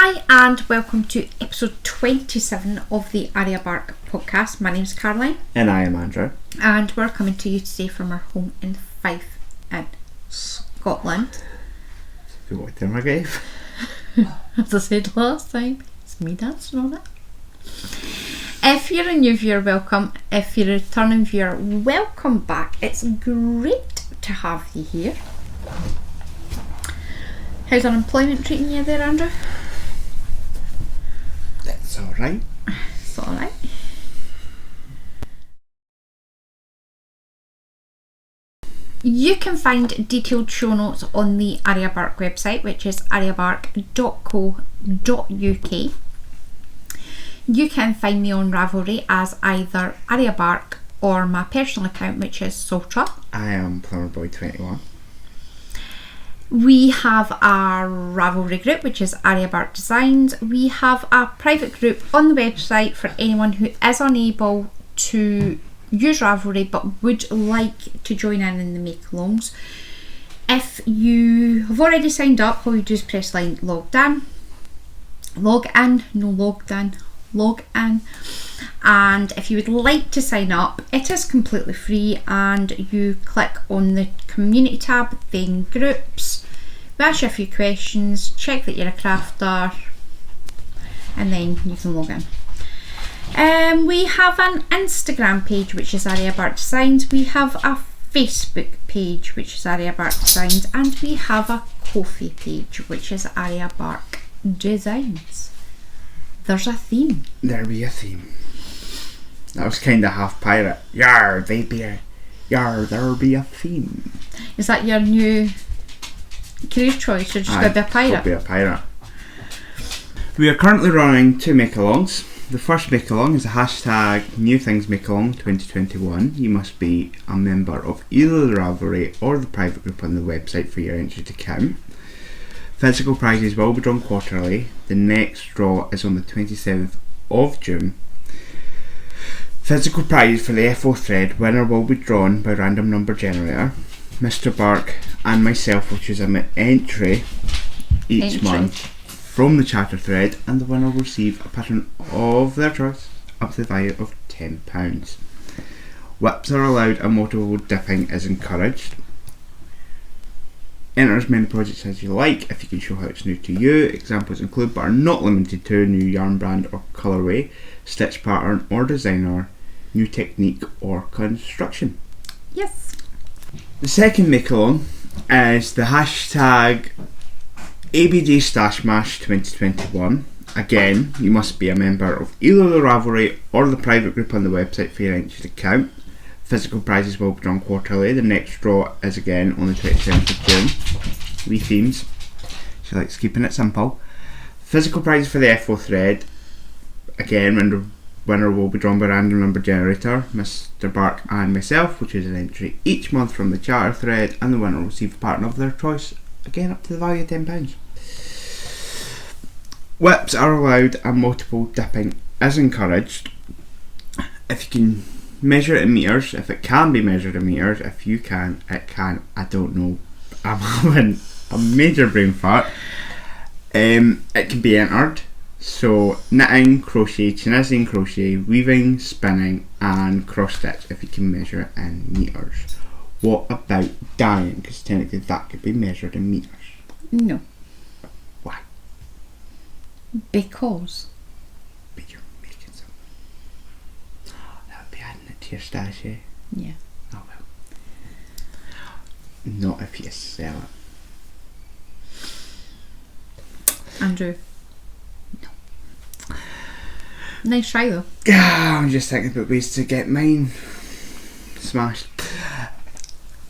Hi and welcome to episode 27 of the Arya Bark Podcast. My name is Caroline. And I am Andrew. And we're coming to you today from our home in Fife in Scotland. What time I gave? As I said last time, it's me dancing on it. If you're a new viewer, welcome. If you're a returning viewer, welcome back. It's great to have you here. How's unemployment treating you there, Andrew? That's alright. It's alright. You can find detailed show notes on the Arya Bark website, which is aryabark.co.uk. You can find me on Ravelry as either Arya Bark or my personal account, which is Sultra. I am Plumberboy21. We have our Ravelry group, which is Arya Bark Designs. We have a private group on the website for anyone who is unable to use Ravelry but would like to join in the make-alongs. If you have already signed up, all you do is press line log in, and if you would like to sign up, it is completely free, and you click on the community tab, then groups. We ask you a few questions, check that you're a crafter, and then you can log in. We have an Instagram page, which is Arya Bark Designs. We have a Facebook page, which is Arya Bark Designs, and we have a Ko-fi page, which is Arya Bark Designs. There's a theme. There be a theme. That was kind of half pirate. Yar, there be a theme. Is that your new career choice? You're just going to be a pirate? I'll be a pirate. We are currently running 2 make-alongs. The first make-along is a hashtag New Things Make-along 2021. You must be a member of either the Ravelry or the private group on the website for your entry to count. Physical prizes will be drawn quarterly. The next draw is on the 27th of June. Physical prize for the FO thread. Winner will be drawn by random number generator. Mr. Bark and myself will choose an entry each month from the chatter thread, and the winner will receive a pattern of their choice up to the value of £10. Whips are allowed and multiple dipping is encouraged. Enter as many projects as you like if you can show how it's new to you. Examples include but are not limited to new yarn brand or colourway, stitch pattern or designer, new technique or construction. Yes. The second make-along is the hashtag ABD StashSmash 2021. Again, you must be a member of either the Ravelry or the private group on the website for your entry to count. Physical prizes will be drawn quarterly. The next draw is again on the 27th of June. 3 themes. She likes keeping it simple. Physical prizes for the FO thread. Again, winner will be drawn by random number generator. Mr. Bark and myself will choose an entry each month from the charter thread, and the winner will receive a pattern of their choice, again up to the value of £10. Whips are allowed and multiple dipping is encouraged. If you can measure it in metres, if it can be measured in metres, if you can, it can, I don't know, I'm having a major brain fart. It can be entered, so knitting, crochet, chinizing, crochet, weaving, spinning and cross stitch if you can measure it in metres. What about dyeing? Because technically that could be measured in metres. No. Why? Because You're making some. That would be adding it to your stash, eh? yeah. Oh well. Not if you sell it. Andrew. No. Nice try though. I'm just thinking about ways to get mine smashed.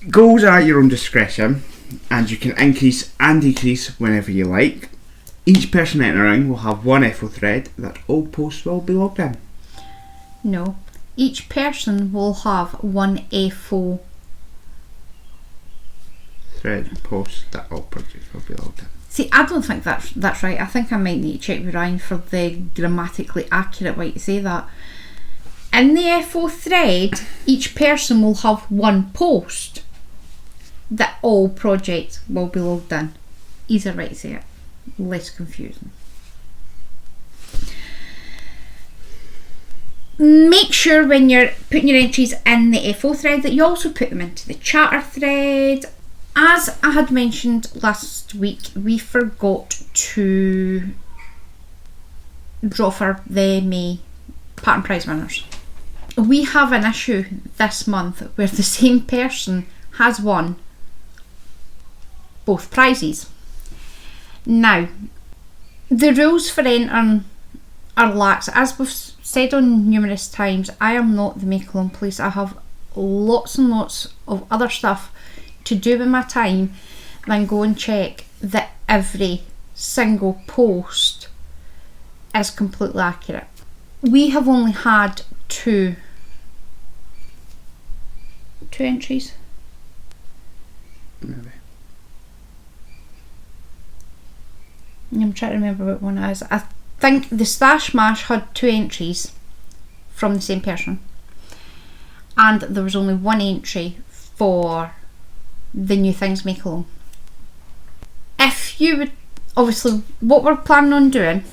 Goals are at your own discretion, and you can increase and decrease whenever you like. Each person entering will have one FO thread that all posts will be logged in. No. Each person will have one FO thread post that all projects will be logged in. See, I don't think that's right. I think I might need to check with Ryan for the grammatically accurate way to say that. In the FO thread, each person will have one post that all projects will be logged in. Easier way to say it. Less confusing. Make sure when you're putting your entries in the FO thread that you also put them into the chatter thread. As I had mentioned last week, we forgot to draw for the May pattern prize winners. We have an issue this month where the same person has won both prizes. Now, the rules for entering are lax. As we've said on numerous times, I am not the Make Alone Police. I have lots and lots of other stuff to do with my time than go and check that every single post is completely accurate. We have only had two entries. Maybe. I'm trying to remember what one it is. I think the StashSmash had 2 entries from the same person, and there was only 1 entry for the New Things Make Alone. If you would, obviously, what we're planning on doing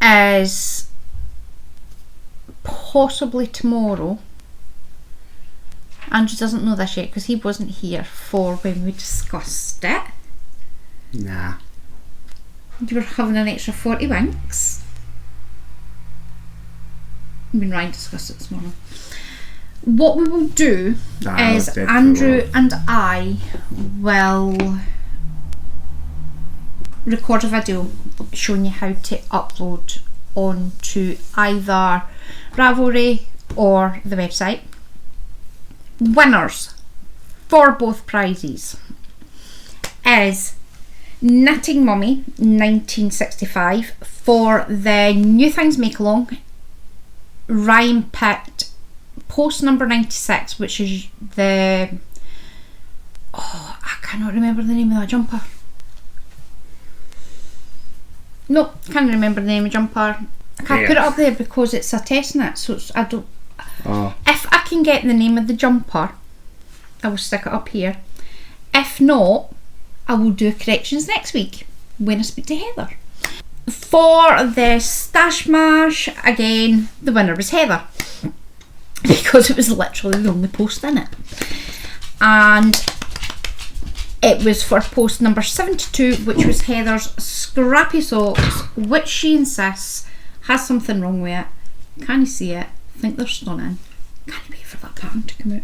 is possibly tomorrow. Andrew doesn't know this yet because he wasn't here for when we discussed it. Nah. You were having an extra 40 winks. Me and Ryan discussed it this morning. What we will do is Andrew and I will record a video showing you how to upload onto either Ravelry or the website. Winners for both prizes is Knitting Mummy 1965 for the New Things Make Along. Ryan picked post number 96, which is the I cannot remember the name of that jumper. Nope, can't remember the name of the jumper. I can't put it up there because it's a test knit, so I don't. If I can get the name of the jumper, I will stick it up here. If not, I will do corrections next week when I speak to Heather. For the StashSmash, again, the winner was Heather because it was literally the only post in it, and it was for post number 72, which was Heather's scrappy socks, which she insists has something wrong with it. Can you see it? I think they're stunning. Can't wait for that pattern to come out.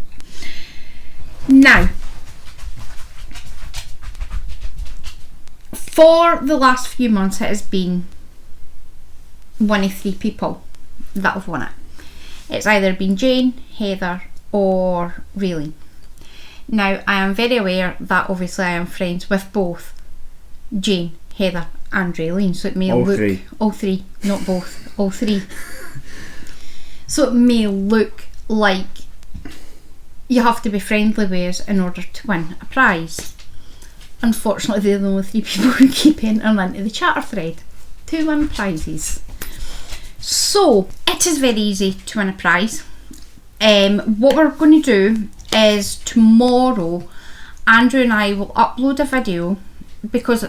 Now, for the last few months, it has been one of 3 people that have won it. It's either been Jane, Heather, or Raylene. Now, I am very aware that obviously I am friends with both Jane, Heather, and Raylene, so it may look all three, not both, all 3. So it may look like you have to be friendly with us in order to win a prize. Unfortunately, they're the only 3 people who keep entering into the chatter thread to win prizes. So it is very easy to win a prize. What we're going to do is tomorrow Andrew and I will upload a video, because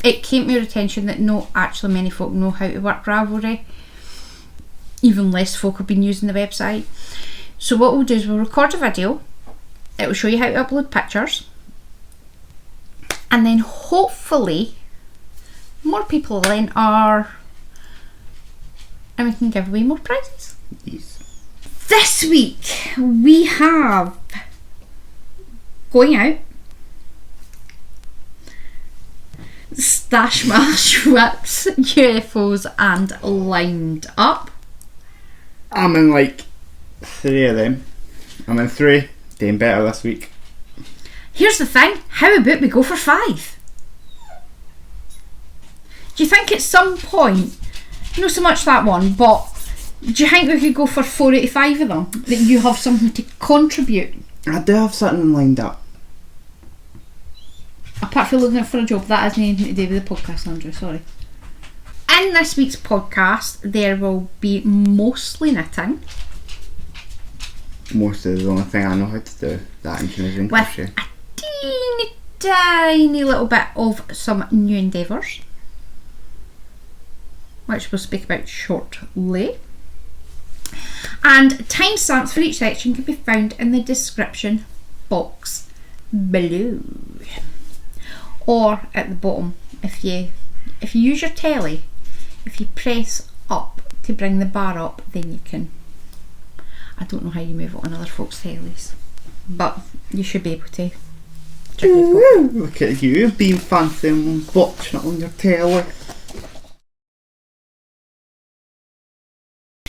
it came to your attention that not actually many folk know how to work Ravelry. Even less folk have been using the website. So what we'll do is we'll record a video. It will show you how to upload pictures, and then hopefully more people will enter and we can give away more prizes. Yes. This week we have going out StashSmash whips, UFOs, and lined up. I'm in like 3 of them. I'm in 3. Doing better this week. Here's the thing, how about we go for 5? Do you think at some point, not so much that one, but do you think we could go for 4 out of 5 of them? That you have something to contribute? I do have something lined up. Apart from looking for a job, that hasn't anything to do with the podcast, Andrew, sorry. In this week's podcast, there will be mostly knitting. Mostly the only thing I know how to do, that and With crochet. a teeny tiny little bit of some new Endeavours, which we'll speak about shortly. And timestamps for each section can be found in the description box below, or at the bottom. If you use your telly, if you press up to bring the bar up, then you can. I don't know how you move it on other folks' tellies, but you should be able to. Look at you being fancy and watching it on your telly.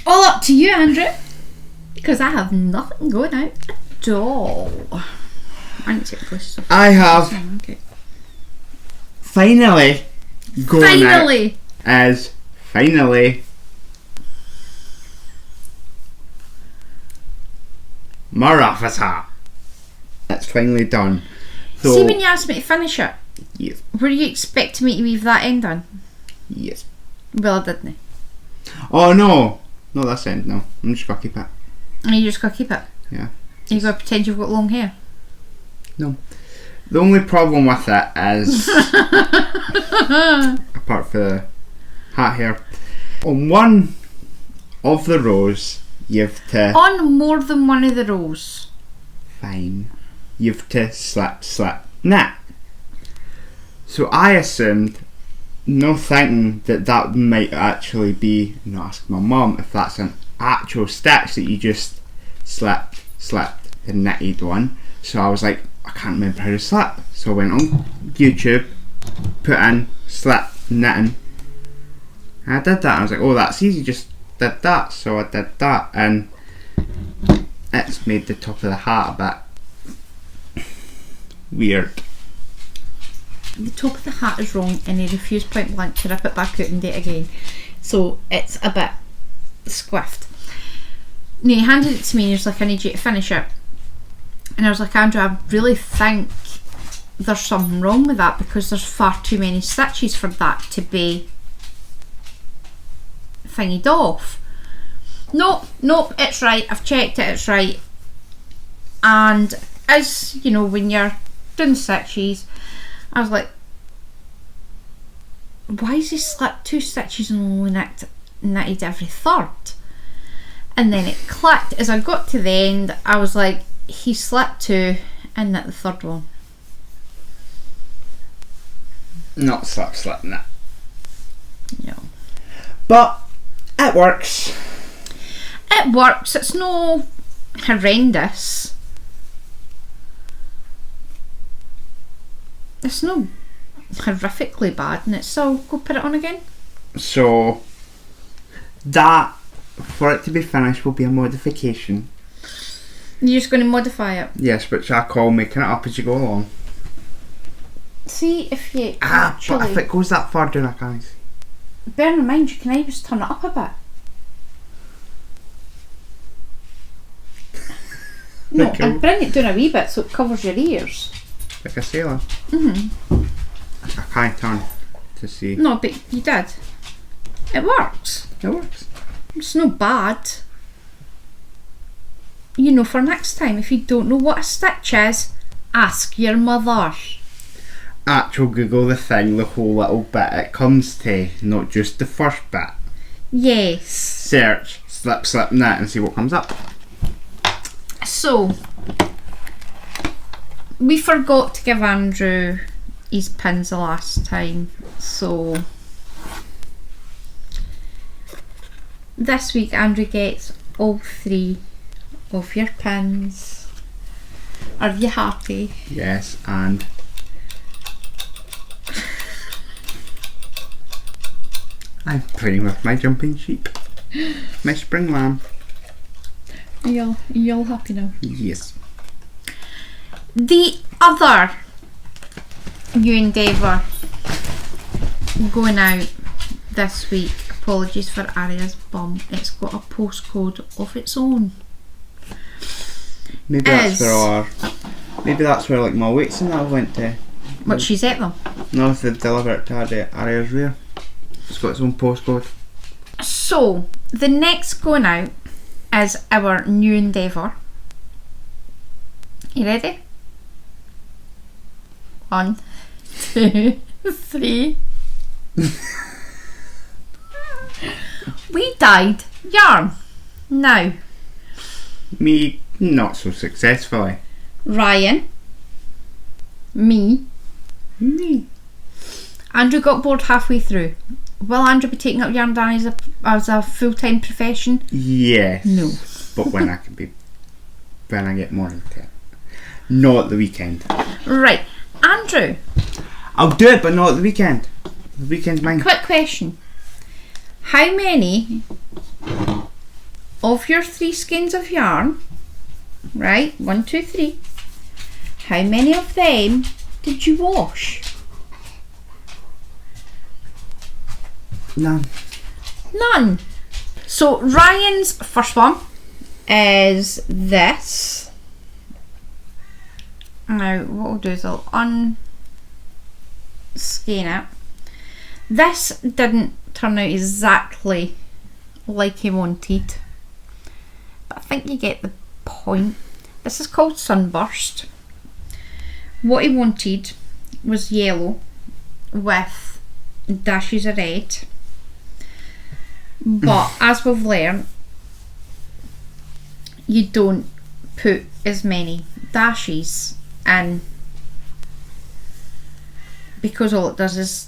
All up to you, Andrew, because I have nothing going out at all. I need to take this stuff. I have finally going out as finally Marafasa. That's finally done. So, see, when you asked me to finish it, yes. Were you expecting me to leave that end on? Yes. Well, I didn't. Oh no! No, that's end. No, I'm just gonna keep it. And you just gotta keep it? Yeah. Are you gonna pretend you've got long hair? No. The only problem with it is, apart from the hat hair, on one of the rows, you have to. On more than one of the rows. Fine. You have to slip, knit. So I assumed, no thinking that might actually be, ask my mum if that's an actual stitch that you just slipped, and knitted one. So I was like, I can't remember how to slip. So I went on YouTube, put in slip knitting, and I did that. I was like, oh, that's easy, just did that. So I did that, and it's made the top of the hat a bit weird. The top of the hat is wrong, and he refused point blank to rip it back out and do it again. So it's a bit squiffed. Now, he handed it to me and he was like, I need you to finish it. And I was like, Andrew, I really think there's something wrong with that, because there's far too many stitches for that to be thingied off. Nope, it's right. I've checked it, it's right. And as you know, when you're doing stitches, I was like, why has he slipped 2 stitches and only knitted every third? And then it clicked. As I got to the end, I was like, he slipped 2 and knit the third one. Not slip, knit. No. But it works. It works. It's no horrendous. It's no horrifically bad, and it's still go put it on again. So that, for it to be finished, will be a modification. You're just going to modify it? Yes, which I call making it up as you go along. See, if you but if it goes that far down, I can't see. Bear in mind, you can always turn it up a bit. No, Okay. and bring it down a wee bit so it covers your ears. Like a sailor. I can't turn to see. No, but you did. It works. It works. It's no bad. You know, for next time, if you don't know what a stitch is, ask your mother. Actual Google the thing, the whole little bit it comes to, not just the first bit. Yes. Search slip knit and see what comes up. So, we forgot to give Andrew his pins the last time, so this week Andrew gets all 3 of your pins. Are you happy? Yes, and I'm playing with my jumping sheep. My spring lamb. Are you all happy now? Yes. The other new endeavour going out this week, apologies for Arya's bum, it's got a postcode of its own. Maybe that's where like my weights and that went to. What, she's at them? No, if they deliver it to Arya's rear. It's got its own postcode. So, the next going out is our new endeavour. You ready? 1, 2, 3. We dyed yarn. Now, Me, not so successfully. Ryan, me, Andrew got bored halfway through. Will Andrew be taking up yarn darning as a full-time profession? Yes. No. But when I get more into it. Not at the weekend. Right, Andrew. I'll do it, but not at the weekend. The weekend's mine. Quick question. How many of your 3 skeins of yarn, right, 1, 2, 3, how many of them did you wash? None. None. So Ryan's first one is this. Now what we'll do is I'll unskein it. This didn't turn out exactly like he wanted, but I think you get the point. This is called Sunburst. What he wanted was yellow with dashes of red, but as we've learned, you don't put as many dashes in, because all it does is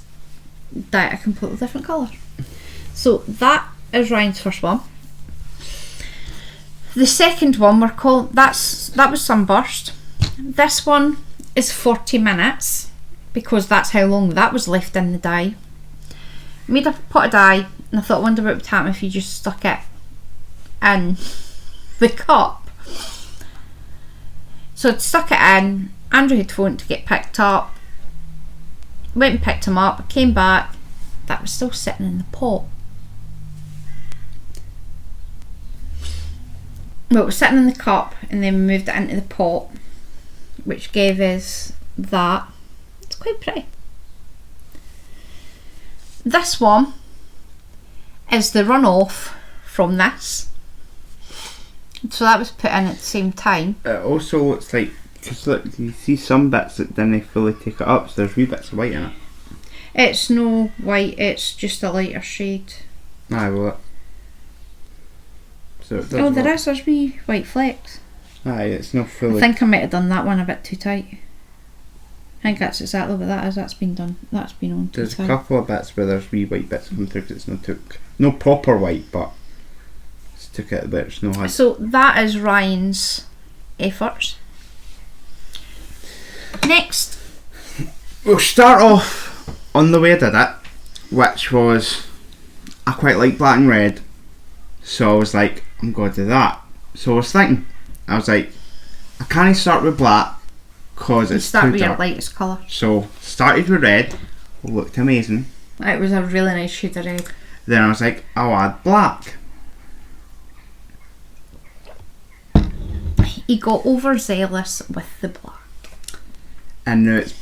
dye a completely different colour. So that is Ryan's first one. The second one that was Sunburst. This one is 40 minutes because that's how long that was left in the dye. Made a pot of dye and I thought, I wonder what would happen if you just stuck it in the cup. So I'd stuck it in. Andrew had phoned to get picked up. Went and picked him up, came back, that was still sitting in the pot. Well, it was sitting in the cup and then we moved it into the pot, which gave us that. It's quite pretty. This one is the runoff from this. So that was put in at the same time. It also looks like, because look, you see some bits that didn't fully take it up, so there's wee bits of white in it. It's no white, it's just a lighter shade. Aye, well, so it does Oh, work. there's wee white flecks. Aye, it's not fully. I think I might have done that one a bit too tight. I think that's exactly what that is. That's been done. That's been on too There's a tight. couple of bits where there's wee white bits coming through because it's no proper white, but it's took it a bit. It's no hard. So that is Ryan's efforts. Next, We'll start off on the way I did it, which was, I quite like black and red, so I was like, I'm going to do that. So I was thinking, I was like, I can't start with black because it's start too with your dark. lightest colour. So started with red, looked amazing. It was a really nice shade of red. Then I was like, I'll add black. He got overzealous with the black. And now it's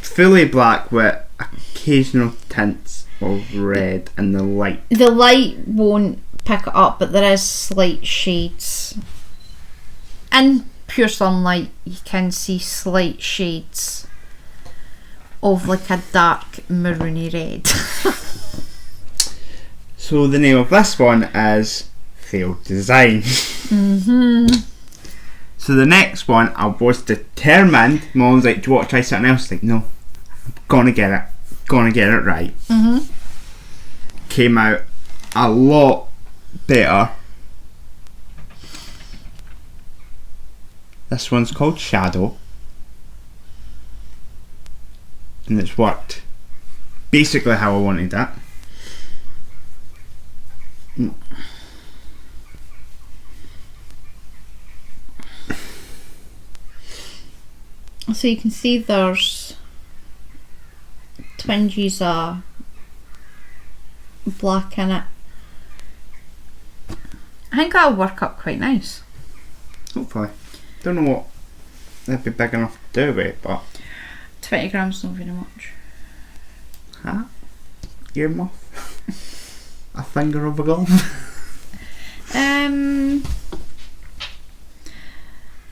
fully black with occasional tints of red in the light. The light won't pick it up, but there is slight shades. In pure sunlight, you can see slight shades of like a dark maroony red. So the name of this one is Failed Design. So the next one, I was determined. Mum was like, do you want to try something else? Like, no, I'm gonna get it right. Came out a lot better. This one's called Shadow, and it's worked basically how I wanted it. So you can see there's twinges of black in it. I think that'll work up quite nice. Hopefully. Don't know what that'd be big enough to do with it, but 20 grams not very much. huh? Earmuff? A finger of a glove?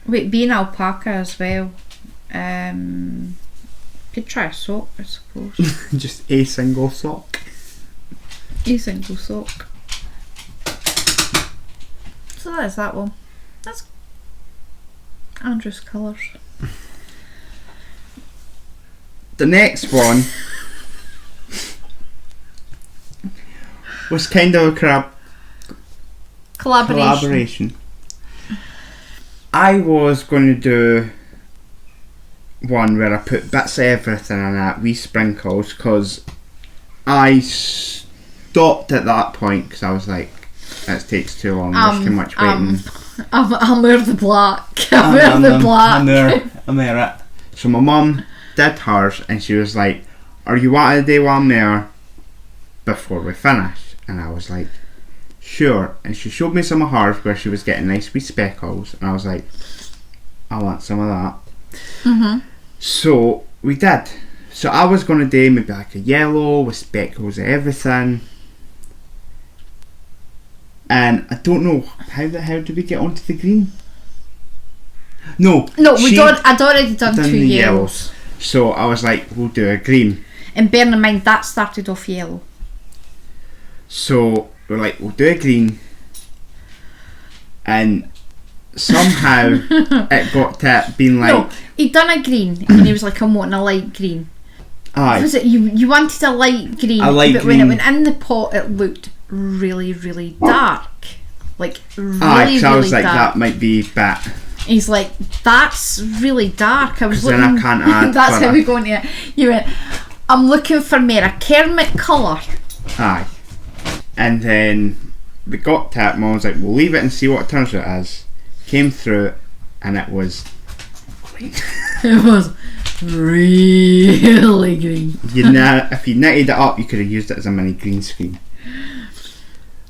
Wait, being alpaca as well. Could try a sock, I suppose. Just a single sock. A single sock. that is that one. That's Andrew's colours. The next one was kind of a collaboration. I was going to do one where I put bits of everything in it, wee sprinkles, because I stopped at that point because I was like, it takes too long, there's too much waiting. I'm wear the black. I'm wear the black. I'm there. So my mum did hers and she was like, are you wanting to do one there before we finish? And I was like, sure. And she showed me some of hers where she was getting nice wee speckles, and I was like, I want some of that. Mm-hmm. So we did. So I was going to do maybe like a yellow with speckles of everything. And I don't know, how the hell did we get onto the green? No, I'd already done 2 yellows. So I was like, we'll do a green. And bearing in mind, that started off yellow. So we're like, we'll do a green. And somehow it got to being like... No, he'd done a green and he was like, I'm wanting a light green. Aye. Was it you wanted a light green, but green. When it went in the pot it looked really, really dark. Like really, so I was really like, dark. that might be bad. He's like, that's really dark. I was looking. Then I can't add. That's how we go into it. You went, I'm looking for more a Kermit colour. Aye. And then we got to it, Mum was like, we'll leave it and see what it turns out as. Came through and it was green. It was really green. If you knitted it up, you could have used it as a mini green screen.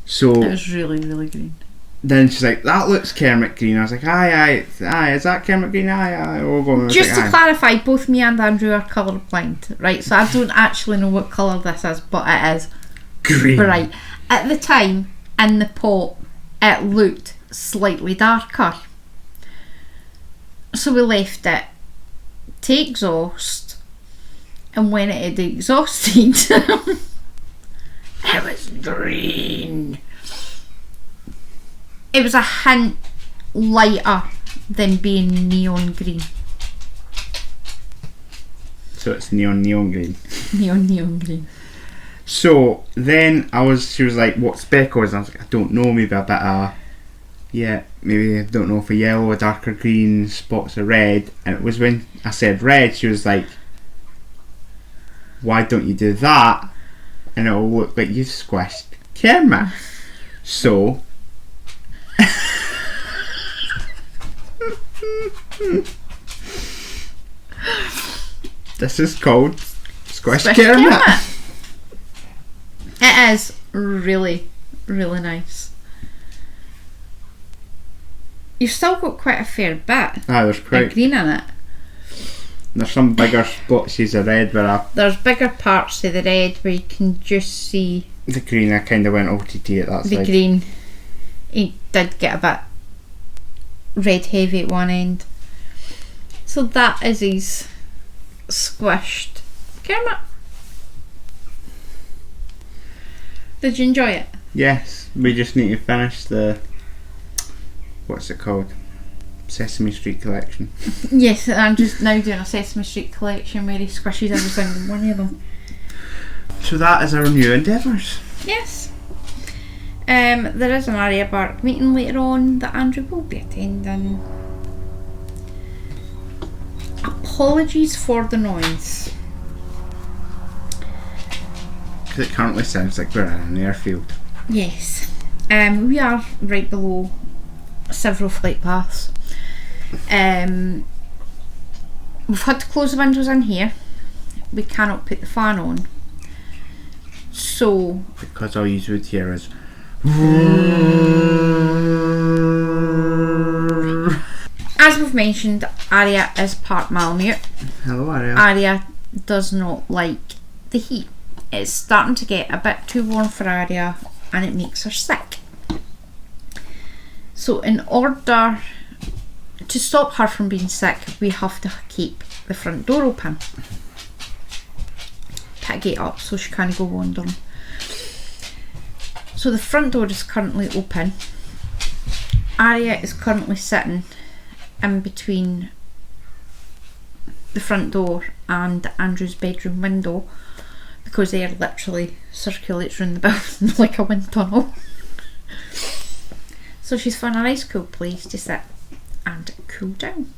So it was really, really green. Then she's like, that looks Kermit green. I was like, aye, is that Kermit green? Aye. We'll go. Just to clarify, both me and Andrew are colour blind, right? So I don't actually know what colour this is, but it is green. Right. At the time, in the pot, it looked slightly darker. So we left it to exhaust, and when it had exhausted, it was green. It was a hint lighter than being neon green. So it's neon green. Neon green. So then she was like, what speckles? And I was like, I don't know, maybe a bit of, maybe I don't know if a yellow, a darker green, spots of red. And it was when I said red, she was like, why don't you do that? And it'll look like you've squished Kermit. So this is called Squish Kermit. It is really, really nice. You've still got quite a fair bit there's quite of green in it. There's some bigger splotches of red where there's bigger parts of the red where you can just see the green. I kind of went OTT at that side. The green, it did get a bit red heavy at one end. So that is his squished Kermit. Did you enjoy it? Yes, we just need to finish the, what's it called? Sesame Street collection. Yes, I'm just now doing a Sesame Street collection where he squishes every single one of them. So that is our new Endeavours. Yes. There is an Arya Bark meeting later on that Andrew will be attending. Apologies for the noise. Because it currently sounds like we're in an airfield. Yes. We are right below several flight paths. We've had to close the windows in here. We cannot put the fan on. So because all you would hear is as we've mentioned, Arya is part Malamute. Hello, Arya. Arya does not like the heat. It's starting to get a bit too warm for Arya and it makes her sick. So in order to stop her from being sick, we have to keep the front door open. Put a gate up so she can't go wandering. So the front door is currently open Arya is currently sitting in between the front door and Andrew's bedroom window because air literally circulates around the building like a wind tunnel. So she's found a nice cool place to sit and cool down.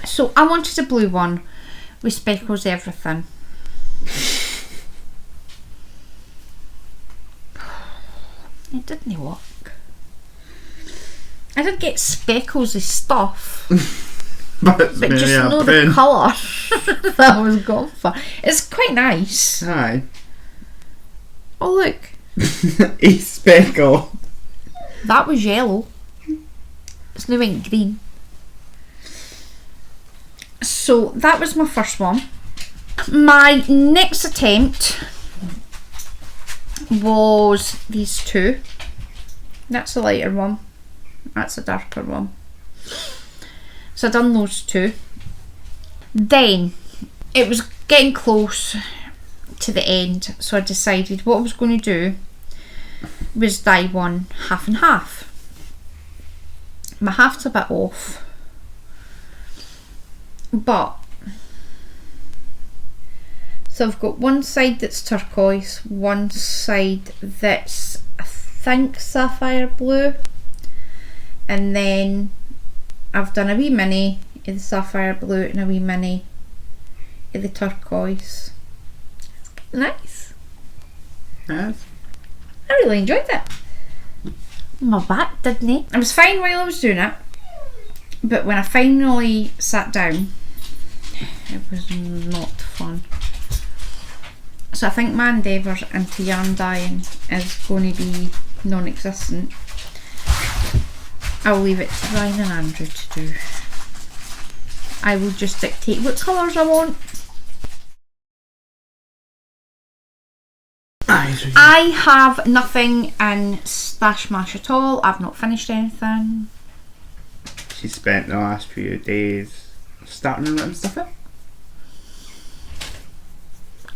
So I wanted a blue one with speckles everything. It didn't work. I did get speckles of stuff. but just know the colour that I was going for. It's quite nice. Aye. Oh look. A speckle. That was yellow. It's now went green. So that was my first one. My next attempt was these two. That's a lighter one. That's a darker one. So I done those two. Then it was getting close to the end, so I decided what I was going to do was dye one half and half. My half's a bit off, but so I've got one side that's turquoise, one side that's I think sapphire blue, and then I've done a wee mini of the sapphire blue and a wee mini of the turquoise. It's nice. Yes. I really enjoyed it. My back didn't it? I was fine while I was doing it, but when I finally sat down, it was not fun. So I think my endeavours into yarn dyeing is going to be non-existent. I'll leave it to Ryan and Andrew to do. I will just dictate what colours I want. I have nothing in StashSmash at all. I've not finished anything. She spent the last few days starting and writing stuff up.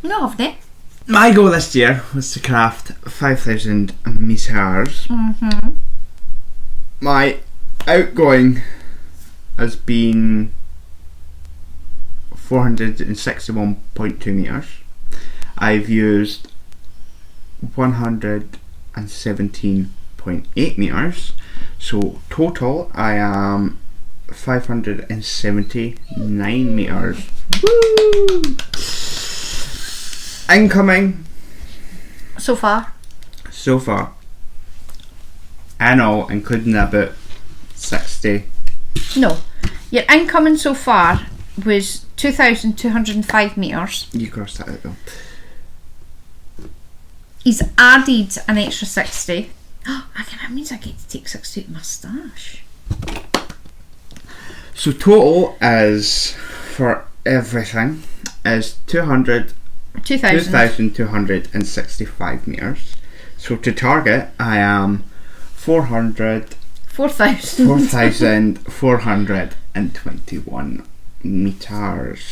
No, I've not. My goal this year was to craft 5,000 meters. My outgoing has been 461.2 meters. I've used 117.8 meters. So total I am 579 meters. Woo! Incoming So far. And all, including about 60. No. Your incoming so far was 2,205 metres. You crossed that out though. He's added an extra 60. That means I get to take 60 out of my stash. So total is, for everything, is 2,265 meters. So to target, I am 4,421 meters.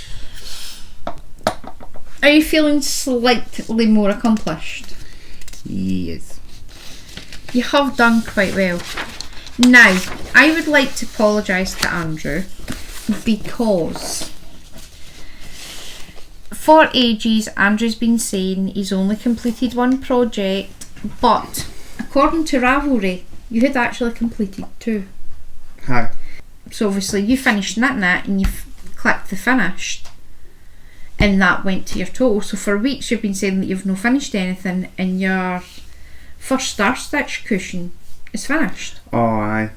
Are you feeling slightly more accomplished? Yes. You have done quite well. Now, I would like to apologise to Andrew because for ages Andrew's been saying he's only completed one project, but according to Ravelry you had actually completed two. How? So obviously you finished knitting it and you've clicked the finished and that went to your total. So for weeks you've been saying that you've not finished anything and your first star stitch cushion is finished. Oh,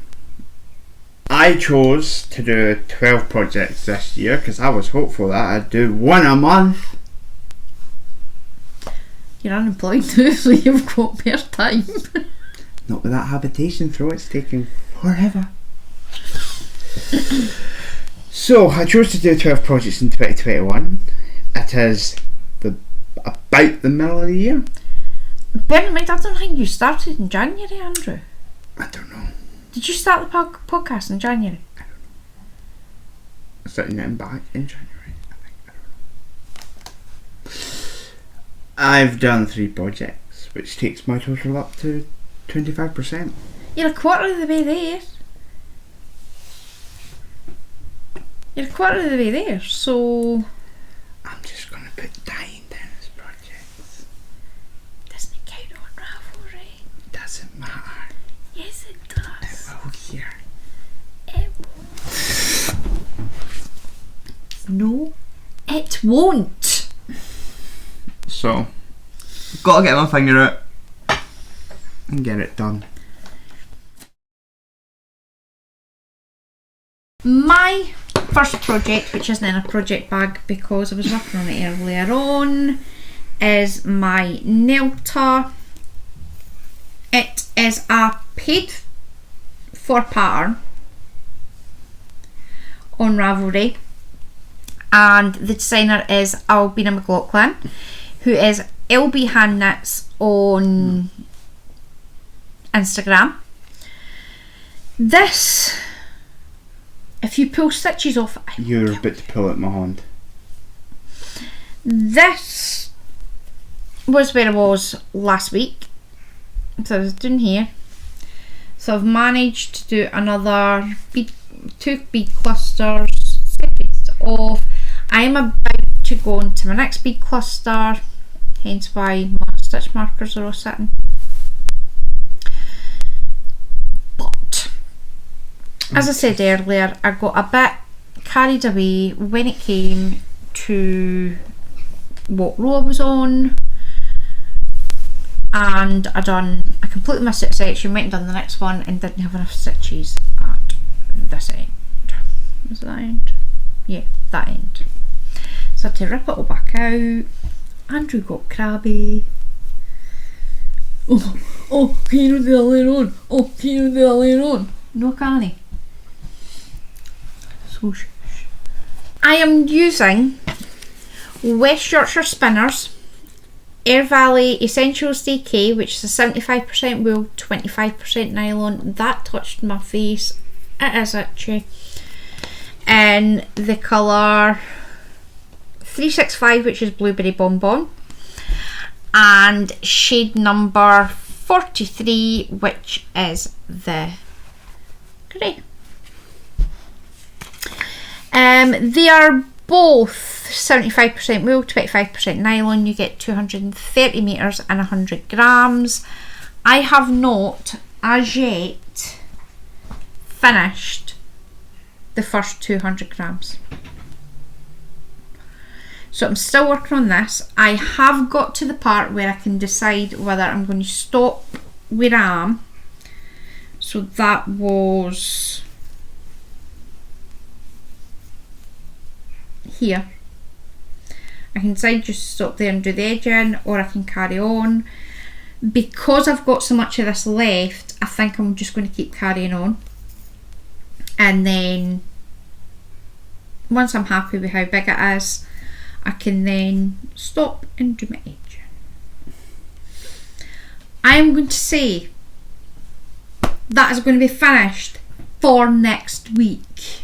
I chose to do 12 projects this year because I was hopeful that I'd do one a month. You're unemployed too, so you've got more time. Not with that habitation throw, it's taking forever. So I chose to do 12 projects in 2021. It is about the middle of the year. Bear in mind, I don't think you started in January, Andrew. I don't know. Did you start the podcast in January? I don't know. I started getting back in January, I think. I don't know. I've done 3 projects, which takes my total up to 25%. You're a quarter of the way there. You're a quarter of the way there, so... I'm just going to put dyeing down as projects. Doesn't count on Ravelry. Doesn't matter. Yes, it does. It will here. It won't. No, it won't. So, gotta get my finger out and get it done. My first project, which isn't in a project bag because I was working on it earlier on, is my natter. It is a paid for pattern on Ravelry, and the designer is Albina McLaughlin, who is LB Hand Knits on Instagram. This, if you pull stitches off, You're about to pull out my hand. this was where I was last week. So I was doing here. So I've managed to do another two bead clusters, separated off. I am about to go on to my next bead cluster, hence why my stitch markers are all sitting. But as I said earlier, I got a bit carried away when it came to what row I was on, and I completely missed it section, went and done the next one and didn't have enough stitches at this end. Was it that end? Yeah, that end. So I had to rip it all back out. Andrew got crabby. Oh, can you do that later on? Oh, can you do that later on? No, can he? So I am using West Yorkshire Spinners Air Valley Essentials DK, which is a 75% wool, 25% nylon. That touched my face. It is itchy. In the colour 365, which is Blueberry Bonbon, and shade number 43, which is the grey. They are both 75% wool, 25% nylon. You get 230 metres and 100 grams. I have not as yet finished the first 200 grams. So I'm still working on this. I have got to the part where I can decide whether I'm going to stop where I am. So that was here. I can decide just to stop there and do the edging, or I can carry on. Because I've got so much of this left, I think I'm just going to keep carrying on, and then once I'm happy with how big it is, I can then stop and do my edging. I'm going to say that is going to be finished for next week.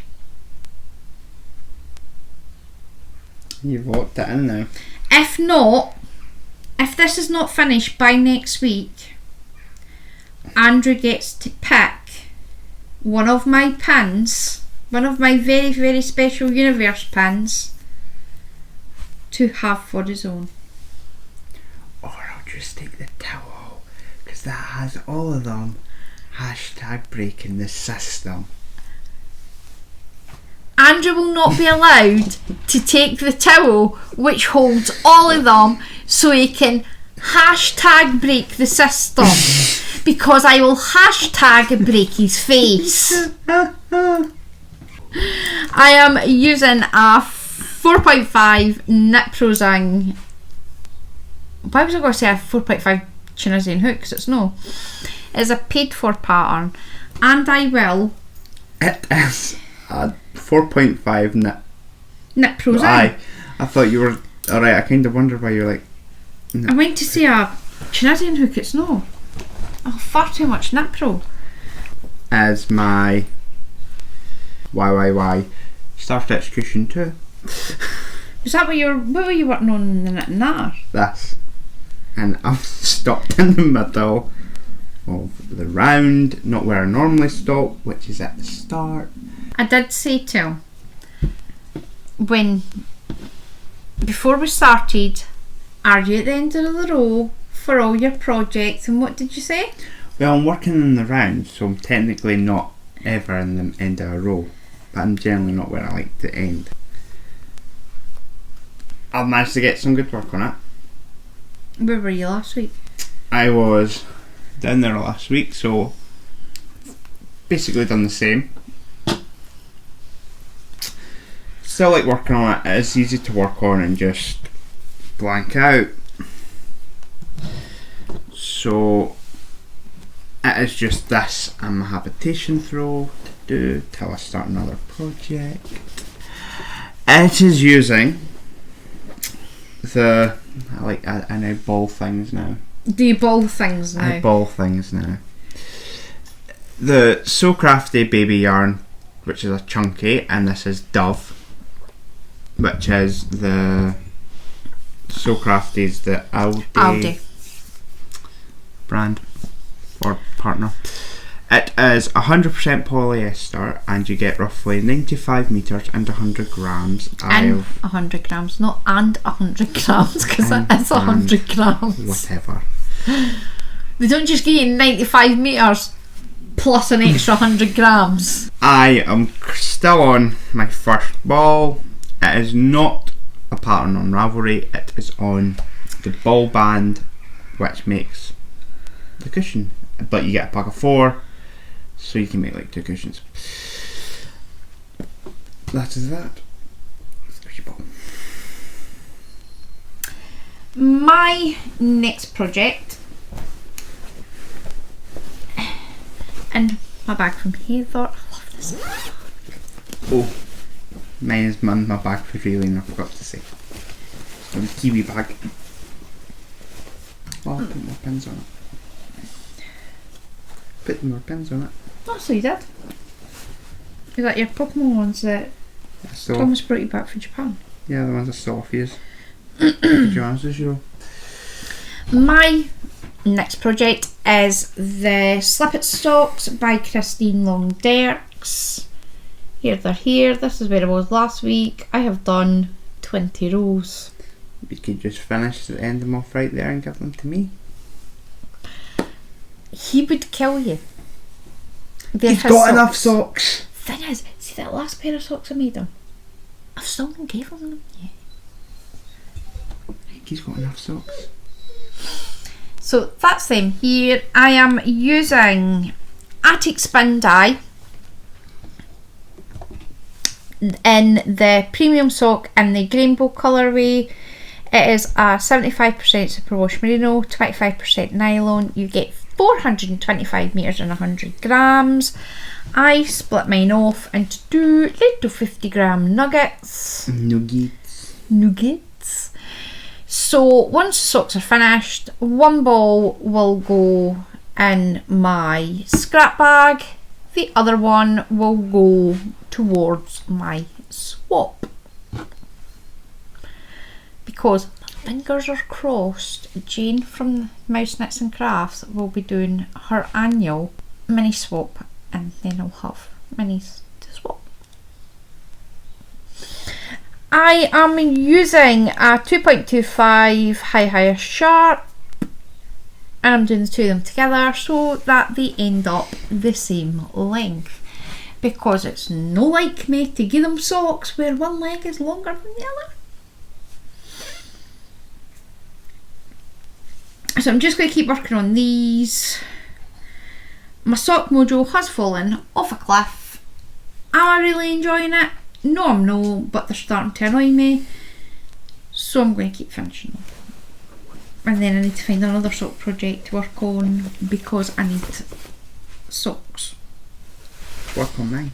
You've locked it in now. If not, if this is not finished by next week, Andrew gets to pick one of my pins, one of my very, very special universe pins, to have for his own. Or I'll just take the towel, because that has all of them. Hashtag breaking the system. Andrew will not be allowed to take the towel which holds all of them, so he can hashtag break the system, because I will hashtag break his face. I am using a 4.5 Knit Pro Zing. Why was I going to say a 4.5 Tunisian hook? Because it's no. It's a paid for pattern, and I will. It is a 4.5 Knit Pro Zing. Aye, I thought you were alright. I kind of wondered why you were like. I went to say a Tunisian hook. It's no. Oh, far too much Knit Pro. As my YYY Star Stitch cushion too. Was that what were you working on in the natter? This, and I've stopped in the middle of the round, not where I normally stop, which is at the start. I did say to him, before we started, are you at the end of the row for all your projects? And what did you say? Well, I'm working in the round, so I'm technically not ever in the end of a row, but I'm generally not where I like to end. I've managed to get some good work on it. Where were you last week? I was down there last week, so basically done the same. Still like working on it. It is easy to work on and just blank out. So it is just this and my habitation throw to do till I start another project. It is using I now ball things now. Do you ball things now? I ball things now. The So Crafty baby yarn, which is a chunky, and this is Dove, which is the So Crafty's the Aldi brand or partner. It is 100% polyester, and you get roughly 95 metres and 100 grams. And 100 grams, not and 100 grams, because it is 100 grams. Whatever. They don't just give you 95 metres plus an extra 100 grams. I am still on my first ball. It is not a pattern on Ravelry, it is on the ball band, which makes the cushion. But you get a pack of 4, so you can make like 2 cushions. That is that. Squishy ball. My next project, and my bag from Heather. I love this bag. Oh, mine is my bag for feeling, I forgot to say. So the kiwi bag. Oh, I'll put more pins on it. Put more pins on it. Oh, so you did? Is that your Pokemon ones that Thomas brought you back from Japan? Yeah, the ones I still off use. Pajamas as usual. My next project is the Slip It Stocks by Christine Long Derks. Here they're here. This is where I was last week. I have done 20 rows. You could just finish and end them off right there and give them to me. He would kill you. He's got enough socks. Thing is, see that last pair of socks I made him? I've still not given them yet. He's got enough socks. So that's them here. I am using Attic Spin Dye in the premium sock in the Rainbow colourway. It is a 75% superwash merino, 25% nylon. You get 425 metres and 100 grams. I split mine off into 2 little 50 gram nuggets. Nuggets. So once the socks are finished, one ball will go in my scrap bag, the other one will go towards my swap. Because my fingers are crossed, Jane from Mouse Knits and Crafts will be doing her annual mini swap, and then I'll have minis to swap. I am using a 2.25 high sharp, and I'm doing the two of them together so that they end up the same length, because it's no like me to give them socks where one leg is longer than the other. So I'm just going to keep working on these. My sock mojo has fallen off a cliff. Am I really enjoying it? No, I'm not, but they're starting to annoy me. So I'm going to keep finishing them. And then I need to find another sock project to work on because I need socks. Work on mine.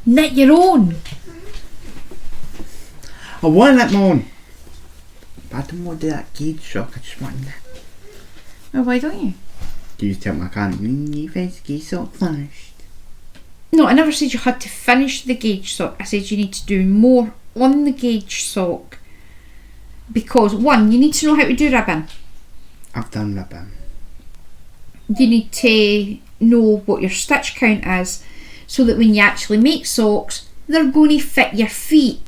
Knit your own. I want to knit my own. But I don't want to do that gauge sock, I just want to knit. Well, why don't you? You tell me I can't. You finish the gauge sock finished. No, I never said you had to finish the gauge sock. I said you need to do more on the gauge sock. Because, one, you need to know how to do ribbon. I've done ribbon. you need to know what your stitch count is, so that when you actually make socks, they're going to fit your feet.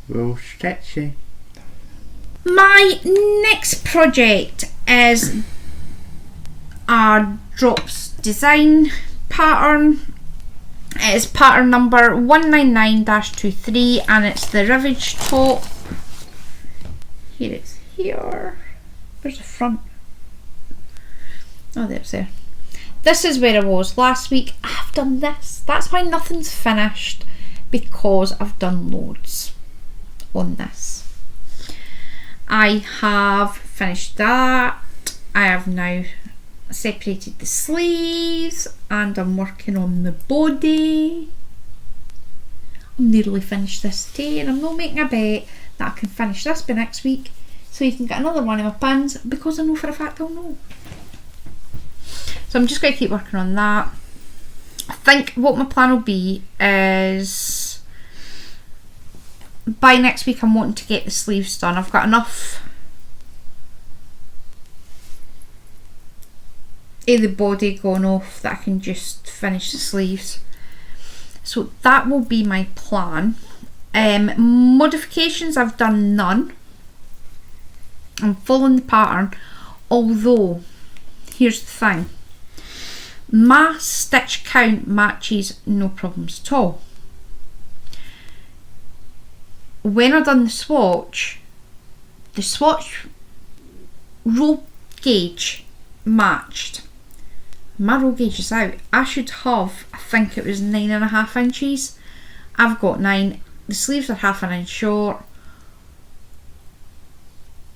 Well, stitchy. My next project is a drops design pattern. It is pattern number 199-23 and it's the rivage top. Here it's here. Where's the front? Oh, there's there. This is where I was last week. I've done this. That's why nothing's finished, because I've done loads on this. I have finished that. I have now separated the sleeves and I'm working on the body. I'm nearly finished this today, and I'm not making a bet that I can finish this by next week, so you can get another one of my pins, because I know for a fact I'll know. So I'm just going to keep working on that. I think what my plan will be is by next week I'm wanting to get the sleeves done. I've got enough of the body gone off that I can just finish the sleeves. So that will be my plan. Modifications, I've done none. I'm following the pattern, although here's the thing, my stitch count matches no problems at all. When I done the swatch roll gauge matched. My roll gauge is out. I should have, I think it was 9.5 inches. I've got 9. The sleeves are half an inch short.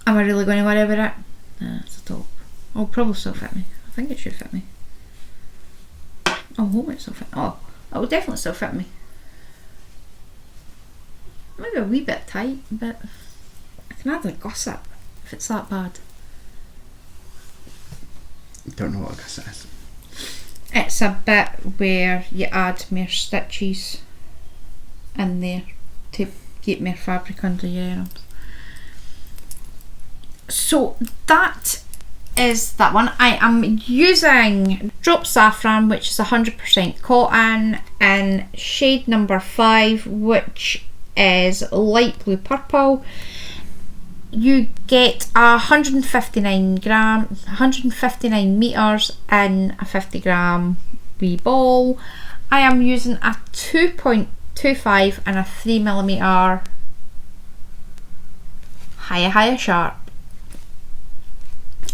Am I really going to worry about it? No, it's a top. It'll probably still fit me. I think it should fit me. I hope it still fit. Oh, it will definitely still fit me. Maybe a wee bit tight, but I can add a gusset if it's that bad. Don't know what a gusset is. It's a bit where you add more stitches in there to get more fabric under your arms. So that is that one. I am using Drop Saffron, which is 100% cotton, in shade number 5, which is light blue purple. You get 159 meters in a 50 gram wee ball. I am using a 2.25 and a 3mm Higher Sharp.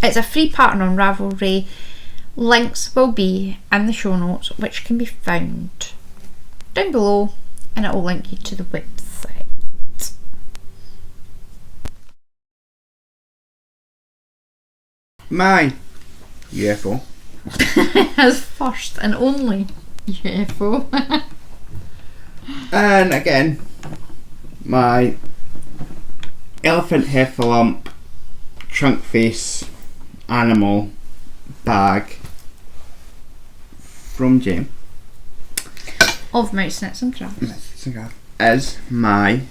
It's a free pattern on Ravelry. Links will be in the show notes, which can be found down below, and it will link you to the website. My UFO. As first and only UFO. And again, my elephant heffalump trunk face animal bag from Jane Of Mouse Knits and Crafts is my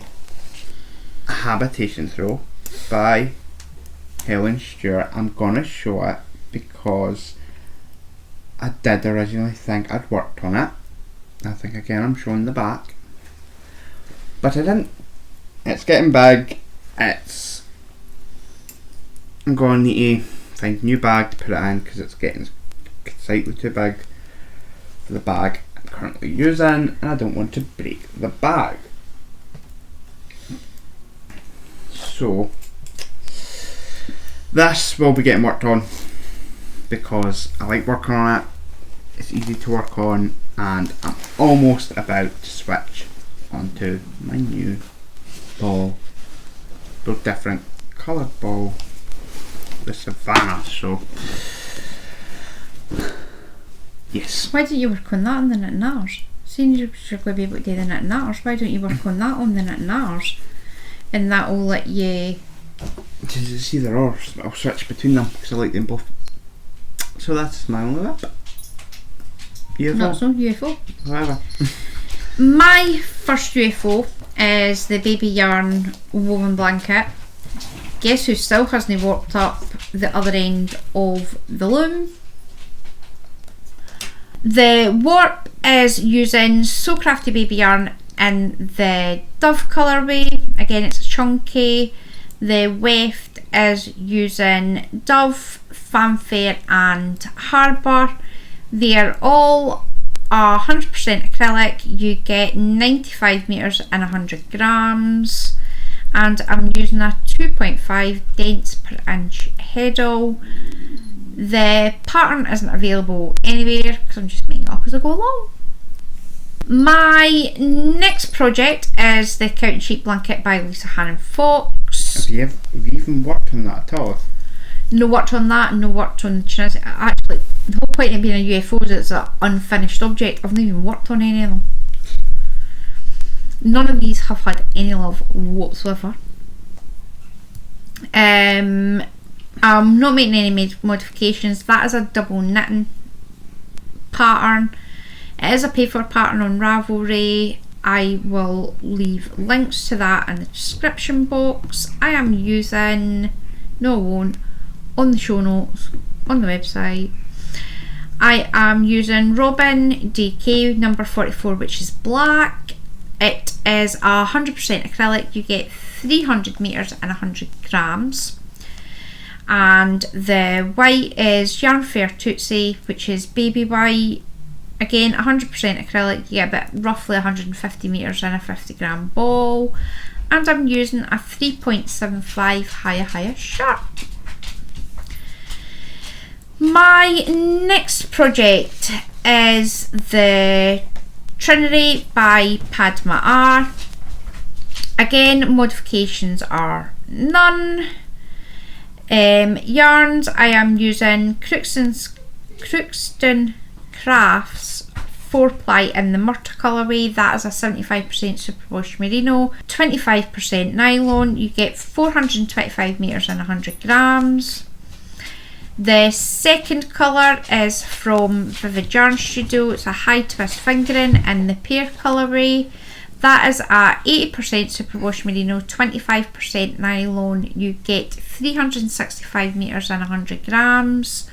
habitation throw by Helen Stewart. I'm gonna show it because I did originally think I'd worked on it. I think again I'm showing the back, but I didn't. It's getting big. I'm going to need to find a new bag to put it in because it's getting slightly too big for the bag I'm currently using, and I don't want to break the bag. So this will be getting worked on because I like working on it. It's easy to work on, and I'm almost about to switch onto my new ball, both different coloured ball, the Savannah. So yes. Why don't you work on that on the Knit and Natters? Seeing you're going to be able to do the Knit and Natters, why don't you work on that on the Knit and Natters? And that will let you... It's either or, but I'll switch between them because I like them both. So that's my only whip. UFO. Not so, UFO. Whatever. My first UFO is the Baby Yarn woven blanket. Guess who still hasn't warped up the other end of the loom. The warp is using So Crafty Baby yarn in the Dove colourway. Again, it's a chunky. The weft is using Dove, Fanfare and Harbour. They're all 100% acrylic. You get 95 metres and 100 grams. And I'm using a 2.5 dents per inch heddle. The pattern isn't available anywhere because I'm just making it up as I go along. My next project is the Count Sheet Blanket by Lisa Hannon Fox. Have you even worked on that at all? No worked on that, no worked on the Chinese. Actually, the whole point of being a UFO is it's an unfinished object. I've not even worked on any of them. None of these have had any love whatsoever. I'm not making any modifications. That is a double knitting pattern. It is a pay-for pattern on Ravelry. I will leave links to that in the description box. I am using, no I won't, on the show notes, on the website. I am using Robin DK number 44, which is black. It is 100% acrylic. You get 300 metres and 100 grams. And the white is Yarn Fair Tootsie, which is baby white. Again, 100% acrylic. You get roughly 150 metres and a 50 gram ball. And I'm using a 3.75 higher sharp. My next project is the Trinity by Padma R. Again, modifications are none. Yarns, I am using Crookston Crafts 4-ply in the Murta colourway. That is a 75% superwash merino, 25% nylon. You get 425 metres and 100 grams. The second colour is from Vivid Yarn Studio. It's a high twist fingering in the pear colourway. That is a 80% superwash merino, 25% nylon. You get 365 metres and 100 grams.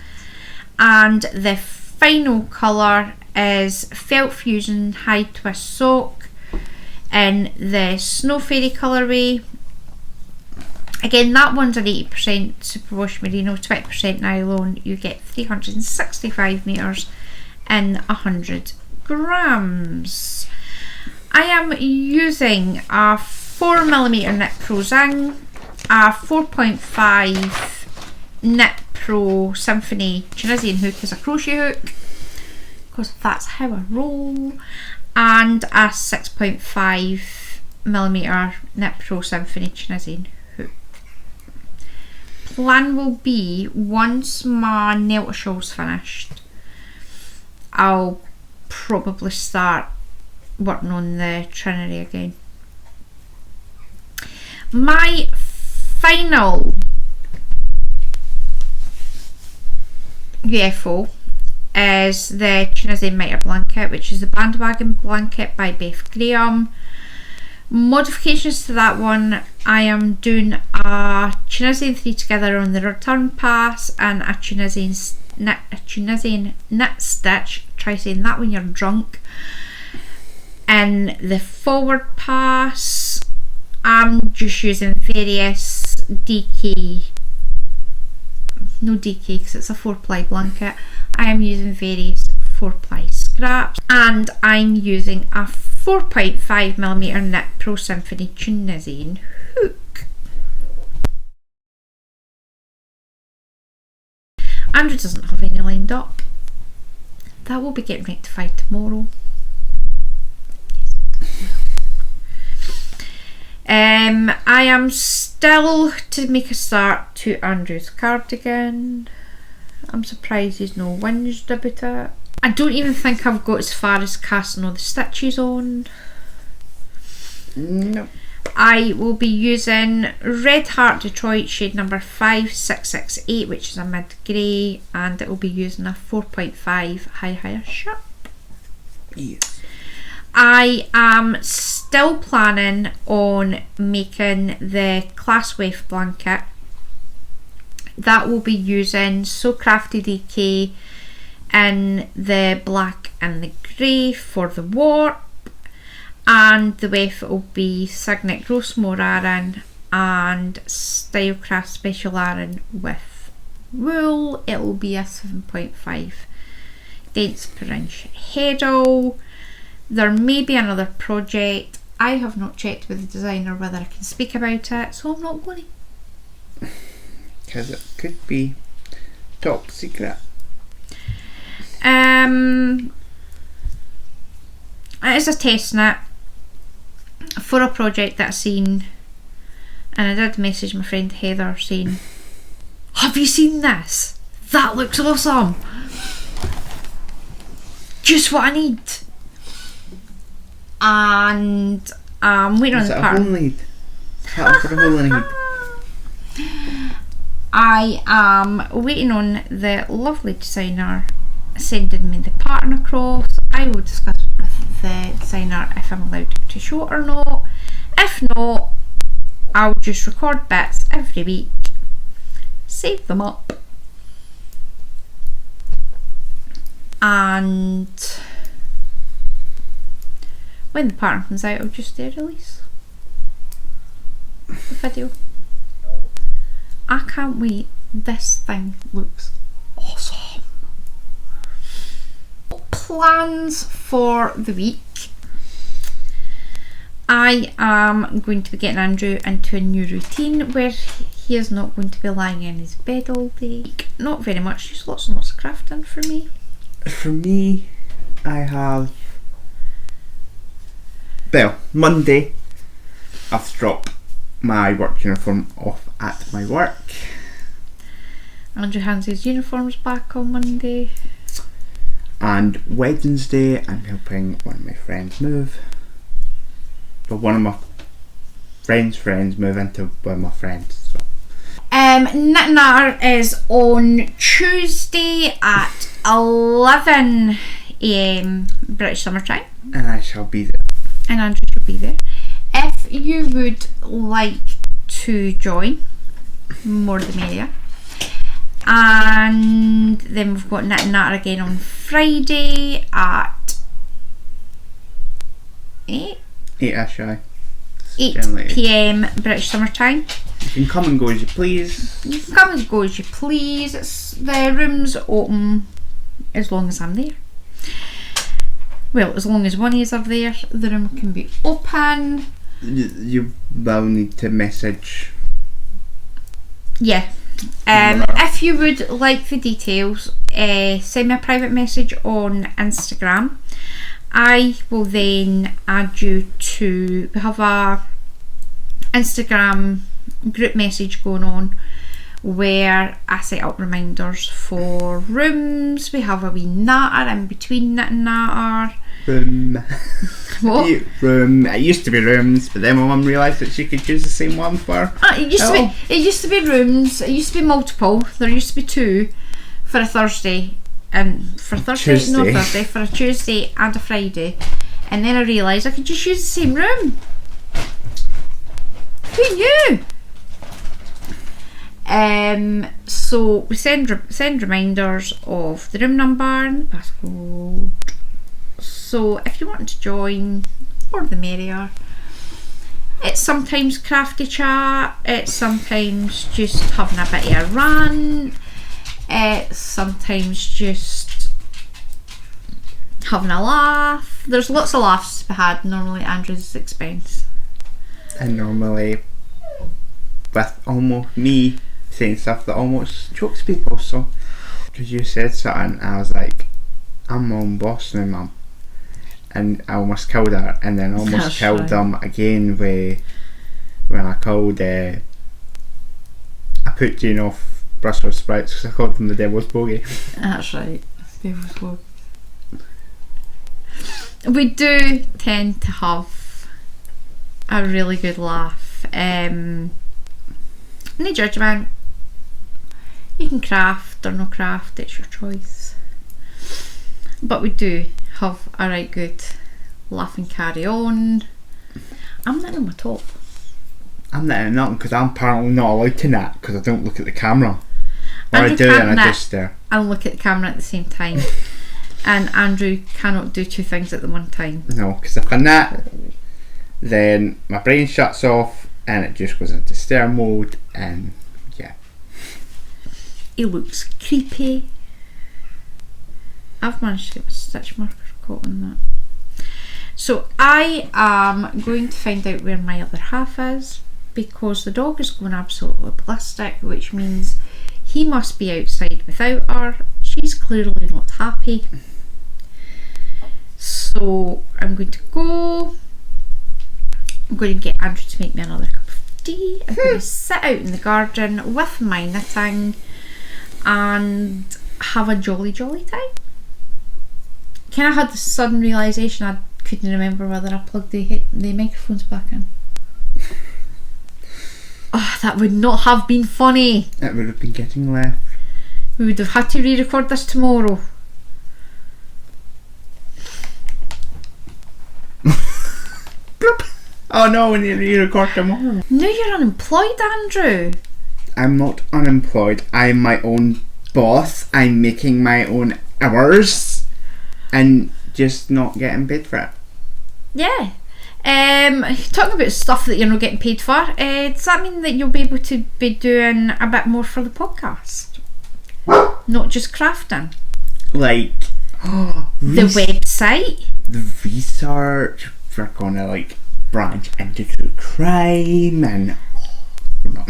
And the final colour is Felt Fusion High Twist Sock in the Snow Fairy colourway. Again, that one's an 80% superwash merino, 20% nylon. You get 365 metres and 100 grams. I am using a 4mm Knit Pro Zing, a 4.5 Knit Pro Symphony Tunisian hook as a crochet hook, because that's how I roll, and a 6.5mm Knit Pro Symphony Tunisian hook. Plan will be, once my Nelta shawl's finished, I'll probably start working on the Trinity again. My final UFO is the Tunisian Mitre Blanket, which is the Bandwagon Blanket by Beth Graham. Modifications to that one, I am doing a Tunisian 3 together on the return pass and a Tunisian knit stitch, try saying that when you're drunk, in the forward pass. I'm just using various DK, no DK because it's a 4-ply blanket. I am using various 4-ply scraps, and I'm using a 4.5mm Knit Pro Symphony Tunisian hook. Andrew doesn't have any lined up. That will be getting rectified tomorrow. I am still to make a start to Andrew's cardigan. I'm surprised he's no whinged about it. I don't even think I've got as far as casting all the stitches on. No. I will be using Red Heart Detroit shade number 5668, which is a mid grey, and it will be using a 4.5 higher sharp. Yes. I am still planning on making the Class Wave blanket. that will be using So Crafty DK in the black and the grey for the warp, and the weft will be Signet Grossmore Aran and Stylecraft Special Aran with wool. It will be a 7.5 dents per inch heddle. There may be another project. I have not checked with the designer whether I can speak about it, so I'm not going to. Because it could be top secret. It is a test knit for a project that I've seen, and I did message my friend Heather saying, have you seen this? That looks awesome! Just what I need! And I'm waiting on the pattern. Hole lead? Pattern for a hole in a heap. I am waiting on the lovely designer sending me the pattern across. I will discuss with the designer if I'm allowed to show it or not. If not, I'll just record bits every week, save them up, and when the pattern comes out, I'll just release the video. I can't wait. This thing looks awesome. Plans for the week. I am going to be getting Andrew into a new routine where he is not going to be lying in his bed all day. Not very much, just lots and lots of crafting for me. For me, I have... Well, Monday, I've to drop my work uniform off at my work. Andrew hands his uniforms back on Monday. And Wednesday, I'm helping one of my friends move. But one of my friends move into one of my friends. So. Knit Natter is on Tuesday at 11 AM British Summer Time. And I shall be there. And Andrew shall be there. If you would like to join, more the merrier. And then we've got Knit Natter again on Friday at 8 PM British Summer Time. You can come and go as you please. You can come and go as you please. The room's open as long as I'm there. Well, as long as one of us are there, the room can be open. You will need to message. Yeah. If you would like the details, send me a private message on Instagram. I will then add you to... We have a Instagram group message going on where I set up reminders for rooms. We have a wee natter in between Knit and Natter. Room. What? Room. It used to be rooms, but then my mum realised that she could use the same one for... It used to be rooms. It used to be multiple. There used to be two for a Thursday. And for Thursday, no Thursday, for a Tuesday and a Friday. And then I realised I could just use the same room. Who knew? So we send reminders of the room number and the passcode. So if you want to join, more the merrier. It's sometimes crafty chat, it's sometimes just having a bit of a rant, it's sometimes just having a laugh. There's lots of laughs to be had, normally at Andrew's expense. And normally with almost me saying stuff that almost chokes people, so because you said something, I was like, I'm my own boss now, mum. And I almost killed her, and then almost killed them again when I called I put Jane off Brussels sprouts because I called them the Devil's Bogey. That's right, Devil's Bogey. We do tend to have a really good laugh. No judgment. You can craft or no craft, it's your choice. But we do have a right good laugh and carry on. I'm knitting my top. I'm knitting nothing because I'm apparently not allowed to knit because I don't look at the camera. Or Andrew I do it can't and I knit just stare. and look at the camera at the same time. And Andrew cannot do two things at the one time. No, because if I knit, then my brain shuts off and it just goes into stare mode, and yeah. He looks creepy. I've managed to get a stitch marker caught on that. So I am going to find out where my other half is, because the dog is going absolutely ballistic, which means he must be outside without her. She's clearly not happy. So I'm going to go. I'm going to get Andrew to make me another cup of tea. I'm going to sit out in the garden with my knitting and have a jolly time. Kind of had the sudden realisation I couldn't remember whether I plugged the microphones back in. Oh, that would not have been funny. It would have been getting left. We would have had to re-record this tomorrow. Oh no, we need to re-record tomorrow. No, you're unemployed, Andrew. I'm not unemployed. I'm my own boss. I'm making my own hours and just not getting paid for it. Yeah. Talking about stuff that you're not getting paid for, does that mean that you'll be able to be doing a bit more for the podcast? Not just crafting? Like, the website? The research. We're gonna like branch into true crime and no.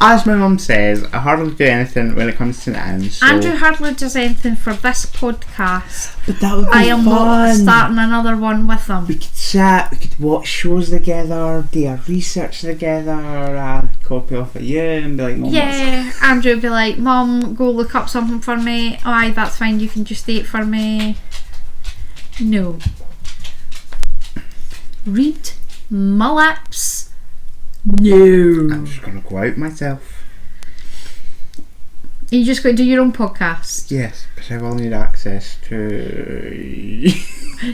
As my mum says, I hardly do anything when it comes to knitting. So. Andrew hardly does anything for this podcast. But that would be I am fun. not starting another one with him. We could chat, we could watch shows together, do our research together, I'd copy off of you and be like, Mum, yeah, Andrew would be like, Mum, go look up something for me. Oh, aye, that's fine, you can just do it for me. No. Read my lips. No. I'm just going to go out myself. Are you just going to do your own podcast? Yes, but I will need access to...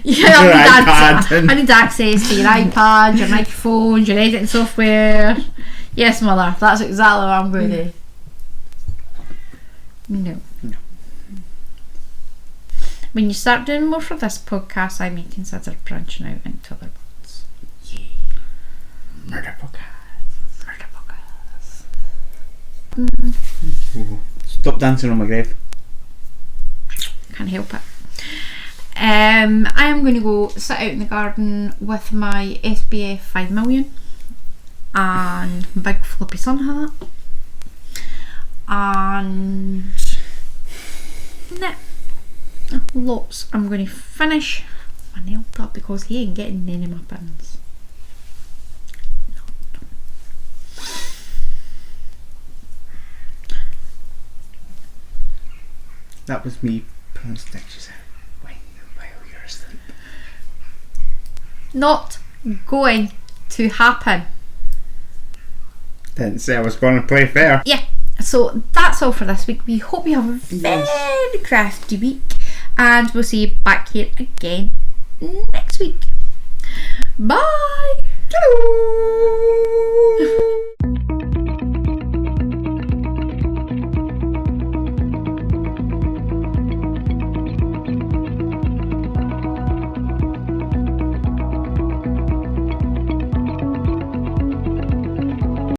Yeah, I need access to your iPad, your microphones, your editing software. Yes, Mother, that's exactly what I'm going to do. No. When you start doing more for this podcast, I may consider branching out into other ones. Yeah. Murder podcast. Stop dancing on my grave. Can't help it. I am going to go sit out in the garden with my SBF 5 million and my big flippy sun hat and knit lots. I'm going to finish my nail top because he ain't getting any of my pins. That was me pulling stitches out while you're asleep. Not going to happen. Didn't say I was going to play fair. Yeah, so that's all for this week. We hope you have a very crafty week, and we'll see you back here again next week. Bye. Hello.